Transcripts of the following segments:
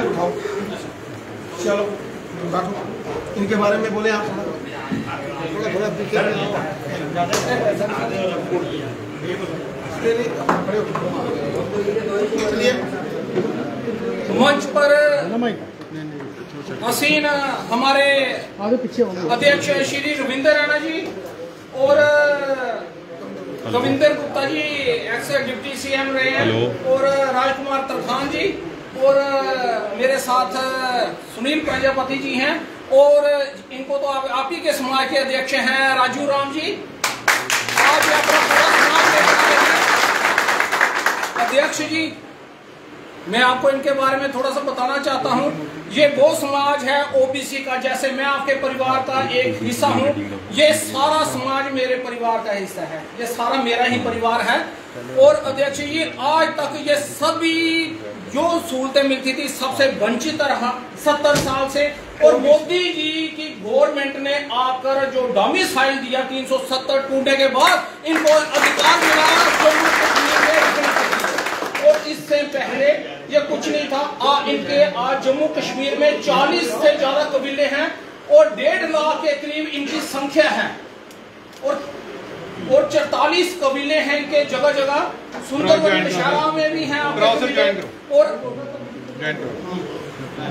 उठाओ, चलो बैठो, इनके बारे में बोले आप थोड़ा चलिए। मंच पर हसीन हमारे अध्यक्ष श्री रविंद्र राणा जी और Kavinder Gupta ji x deputy CM रहे हैं, और राजकुमार तरखान जी, और मेरे साथ सुनील प्रजापति जी हैं, और इनको तो आप ही के समाज के अध्यक्ष हैं राजू राम जी। आज अपना पूरा समाज अध्यक्ष जी, मैं आपको इनके बारे में थोड़ा सा बताना चाहता हूं। ये वो समाज है ओबीसी का, जैसे मैं आपके परिवार का एक हिस्सा हूं, ये सारा समाज मेरे परिवार का हिस्सा है, ये सारा मेरा ही परिवार है। और अध्यक्ष जी, आज तक ये सभी जो सहूलतें मिलती थी सबसे वंचित रहा 70 साल से, और मोदी जी की गवर्नमेंट ने आकर जो डोमिसाइल दिया 370 टूटने के बाद इनको अधिकार मिला जम्मू कश्मीर में, और इससे पहले ये कुछ नहीं था। इनके आज जम्मू कश्मीर में 40 से ज्यादा कबीले हैं और 1.5 लाख के करीब इनकी संख्या है, और 44 कबीले हैं इनके जगह जगह, सुंदरबनी नौशहरा में भी हैं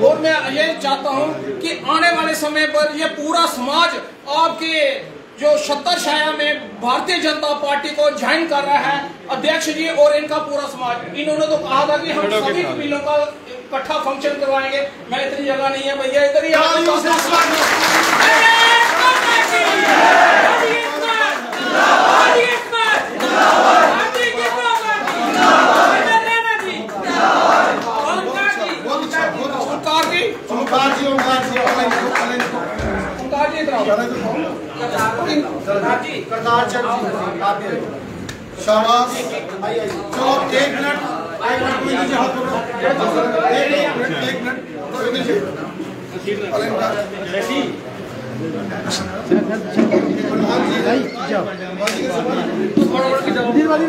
और मैं ये चाहता हूं कि आने वाले समय पर ये पूरा समाज आपके जो छत्तरशाया में भारतीय जनता पार्टी को ज्वाइन कर रहा है अध्यक्ष जी, और इनका पूरा समाज। इन्होंने तो कहा था कि हम सभी कबीलों का इकट्ठा फंक्शन करवाएंगे। मैं इतनी जगह नहीं है भैया, इधर ही शाबाश। चलो 1 मिनट, 1 मिनट।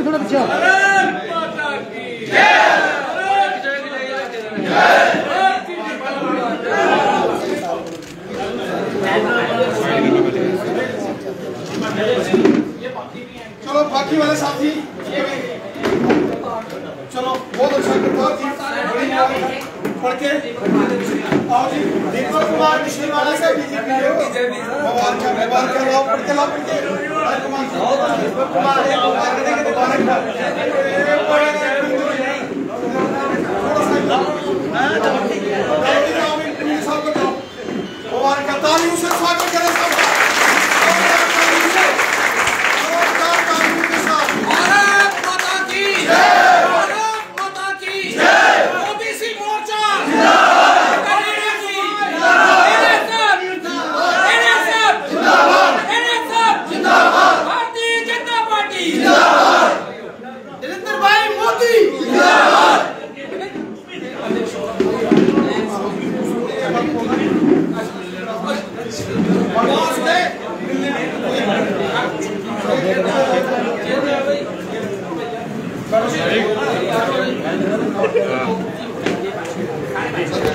थोड़ा पीछे। चलो बाकी वाले साथी, चलो बहुत अच्छा पढ़ के आओ जी। दीपक कुमार मिश्र वाले से मोबाइल का लाओ, पढ़ के लाओ, दीपक कुमार का तालियों से स्वागत करें सब।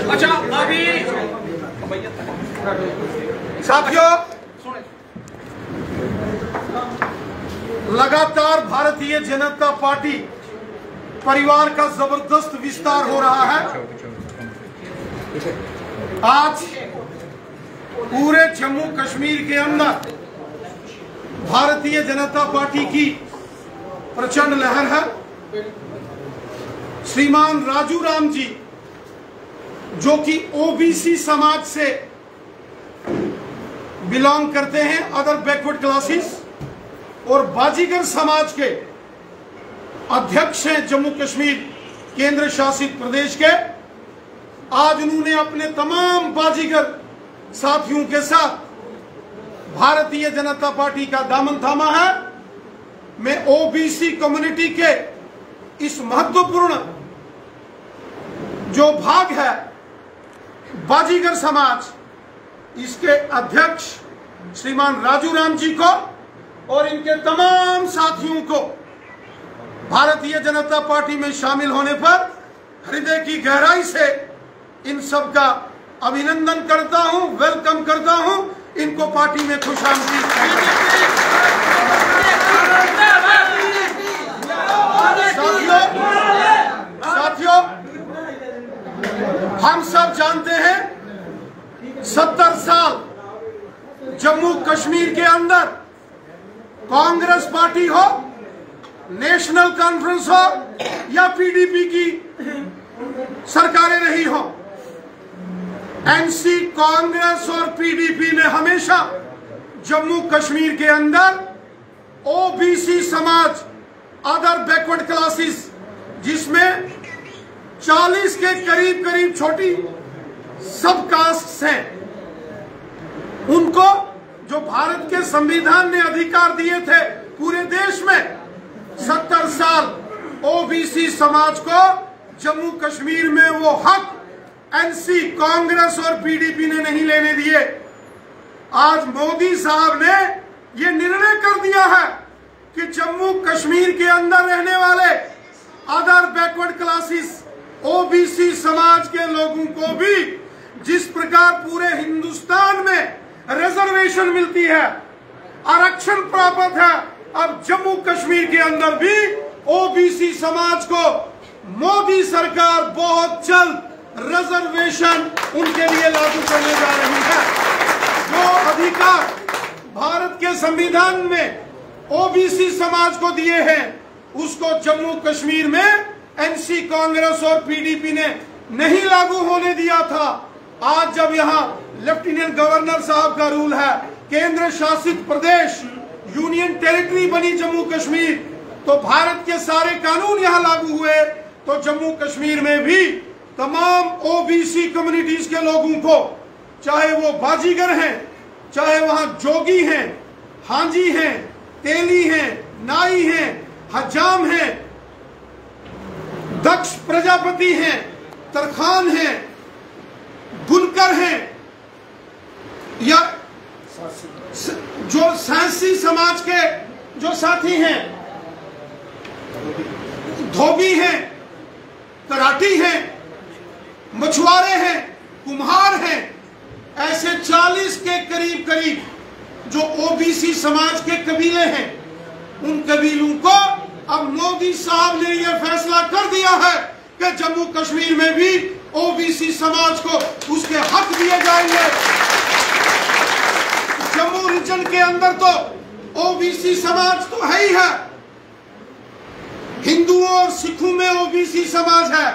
अच्छा, अभी साथियों, लगातार भारतीय जनता पार्टी परिवार का जबरदस्त विस्तार हो रहा है। आज पूरे जम्मू कश्मीर के अंदर भारतीय जनता पार्टी की प्रचंड लहर है। श्रीमान राजू राम जी, जो कि ओबीसी समाज से बिलोंग करते हैं, अदर बैकवर्ड क्लासेस, और बाजीगर समाज के अध्यक्ष हैं जम्मू कश्मीर केंद्र शासित प्रदेश के। आज उन्होंने अपने तमाम बाजीगर साथियों के साथ भारतीय जनता पार्टी का दामन थामा है। मैं ओबीसी कम्युनिटी के इस महत्वपूर्ण जो भाग है बाजीगर समाज, इसके अध्यक्ष श्रीमान राजू राम जी को और इनके तमाम साथियों को भारतीय जनता पार्टी में शामिल होने पर हृदय की गहराई से इन सब का अभिनंदन करता हूं, वेलकम करता हूं, इनको पार्टी में खुशामदीद साथियों, हम सब जानते हैं 70 साल जम्मू कश्मीर के अंदर कांग्रेस पार्टी हो, नेशनल कॉन्फ्रेंस हो या पीडीपी की सरकारें रही हो, एनसी, कांग्रेस और पीडीपी ने हमेशा जम्मू कश्मीर के अंदर ओबीसी समाज, अदर बैकवर्ड क्लासेस, जिसमें 40 के करीब छोटी सब कास्ट हैं, उनको जो भारत के संविधान ने अधिकार दिए थे पूरे देश में, 70 साल ओबीसी समाज को जम्मू कश्मीर में वो हक एनसी, कांग्रेस और पीडीपी ने नहीं लेने दिए। आज मोदी साहब ने ये निर्णय कर दिया है कि जम्मू कश्मीर के अंदर रहने वाले अदर बैकवर्ड क्लासेस, ओबीसी समाज के लोगों को भी जिस प्रकार पूरे हिंदुस्तान में रिजर्वेशन मिलती है, आरक्षण प्राप्त है, अब जम्मू कश्मीर के अंदर भी ओबीसी समाज को मोदी सरकार बहुत जल्द रिजर्वेशन उनके लिए लागू करने जा रही है। जो अधिकार भारत के संविधान में ओबीसी समाज को दिए हैं, उसको जम्मू कश्मीर में एनसी, कांग्रेस और पीडीपी ने नहीं लागू होने दिया था। आज जब यहाँ लेफ्टिनेंट गवर्नर साहब का रूल है, केंद्र शासित प्रदेश, यूनियन टेरिटरी बनी जम्मू कश्मीर, तो भारत के सारे कानून यहाँ लागू हुए, तो जम्मू कश्मीर में भी तमाम ओबीसी कम्युनिटीज के लोगों को, चाहे वो बाजीगर हैं, चाहे वहां जोगी हैं, हांजी हैं, तेली हैं, नाई हैं, हजाम हैं, दक्ष प्रजापति हैं, तरखान हैं, बुनकर हैं, या जो सांसी समाज के जो साथी हैं, धोबी हैं, कराटी हैं, मछुआरे हैं, कुम्हार हैं, ऐसे 40 के करीब जो ओबीसी समाज के कबीले हैं, उन कबीलों को अब मोदी साहब ने यह फैसला कर दिया है कि जम्मू कश्मीर में भी ओबीसी समाज को उसके हक दिए जाएंगे। जम्मू रीजन के अंदर तो ओबीसी समाज तो है ही है, हिंदुओं और सिखों में ओबीसी समाज है,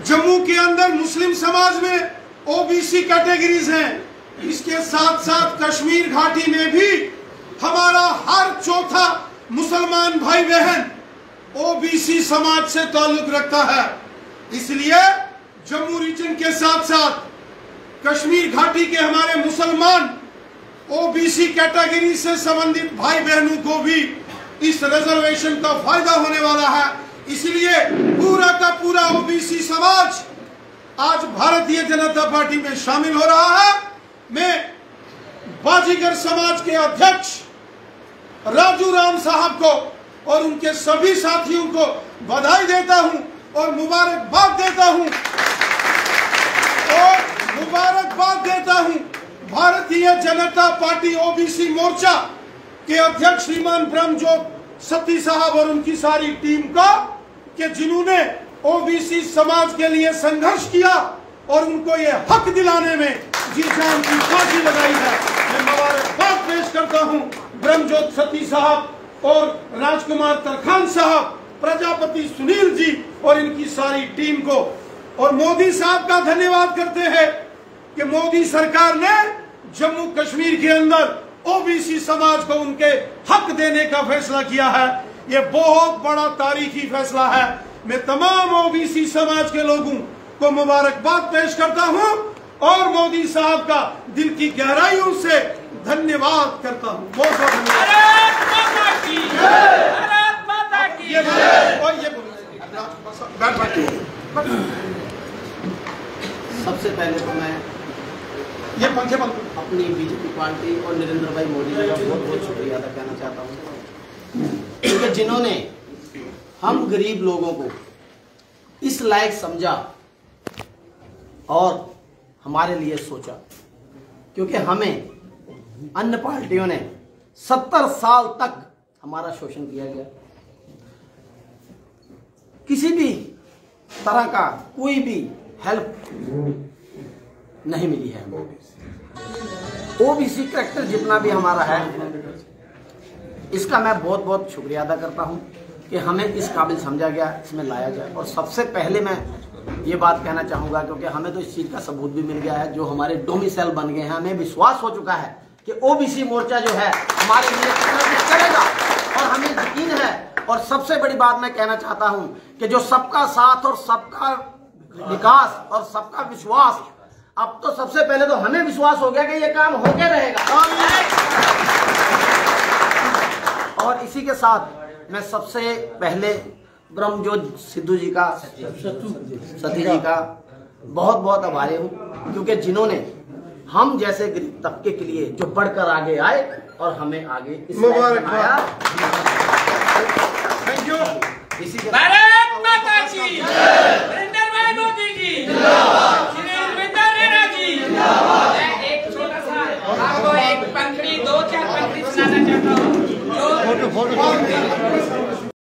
जम्मू के अंदर मुस्लिम समाज में ओबीसी कैटेगरीज हैं, इसके साथ साथ कश्मीर घाटी में भी हमारा हर चौथा मुसलमान भाई बहन ओबीसी समाज से ताल्लुक रखता है। इसलिए जम्मू रीजन के साथ साथ कश्मीर घाटी के हमारे मुसलमान ओबीसी कैटेगरी से संबंधित भाई बहनों को भी इस रिजर्वेशन का फायदा होने वाला है। इसलिए पूरा का पूरा ओबीसी समाज आज भारतीय जनता पार्टी में शामिल हो रहा है। मैं बाजीगर समाज के अध्यक्ष राजू राम साहब को और उनके सभी साथियों को बधाई देता हूं और मुबारकबाद देता हूं भारतीय जनता पार्टी ओबीसी मोर्चा के अध्यक्ष श्रीमान ब्रह्मजोत सती साहब और उनकी सारी टीम का, कि जिन्होंने ओबीसी समाज के लिए संघर्ष किया और उनको ये हक दिलाने में जी जान की फांसी लगाई है। मैं मुबारकबाद पेश करता हूं ब्रह्मजोत सती साहब और राजकुमार तरखान साहब, प्रजापति सुनील जी और इनकी सारी टीम को, और मोदी साहब का धन्यवाद करते हैं कि मोदी सरकार ने जम्मू कश्मीर के अंदर ओबीसी समाज को उनके हक देने का फैसला किया है। ये बहुत बड़ा तारीखी फैसला है। मैं तमाम ओबीसी समाज के लोगों को मुबारकबाद पेश करता हूं और मोदी साहब का दिल की गहराइयों से धन्यवाद करता हूं। बहुत बहुत सबसे पहले तो मैं ये पंखे अपनी बीजेपी पार्टी और नरेंद्र भाई मोदी जी का बहुत बहुत शुक्रिया अदा करना चाहता हूँ, क्योंकि जिन्होंने हम गरीब लोगों को इस लायक समझा और हमारे लिए सोचा, क्योंकि हमें अन्य पार्टियों ने 70 साल तक हमारा शोषण किया गया। किसी भी तरह का कोई भी हेल्प नहीं मिली है हमें। ओबीसी करैक्टर जितना भी हमारा है, इसका मैं बहुत बहुत शुक्रिया अदा करता हूं कि हमें इस काबिल समझा गया, इसमें लाया गया। और सबसे पहले मैं ये बात कहना चाहूंगा, क्योंकि हमें तो इस चीज का सबूत भी मिल गया है, जो हमारे डोमिसाइल बन गए हैं, हमें विश्वास हो चुका है कि ओबीसी मोर्चा जो है हमारे लिए करेगा, और हमें यकीन है। और सबसे बड़ी बात मैं कहना चाहता हूं कि जो सबका साथ और सबका विकास और सबका विश्वास, अब तो सबसे पहले तो हमें विश्वास हो गया कि ये काम होके रहेगा। और इसी के साथ मैं सबसे पहले ब्रह्मजोत सिद्धू जी का, सती जी का बहुत बहुत आभारी हूँ, क्योंकि जिन्होंने हम जैसे गरीब तबके के लिए जो बढ़कर आगे आए और हमें आगे बनाया। Thank you. इसी के भारत माता की जय, नरेंद्र भाई मोदी की जय, श्री अरविंद रेणा जी जिंदाबाद। मैं एक छोटा सा आपको एक पंक्ति, 2-4 पंक्ति सुनाना चाहता हूँ, जो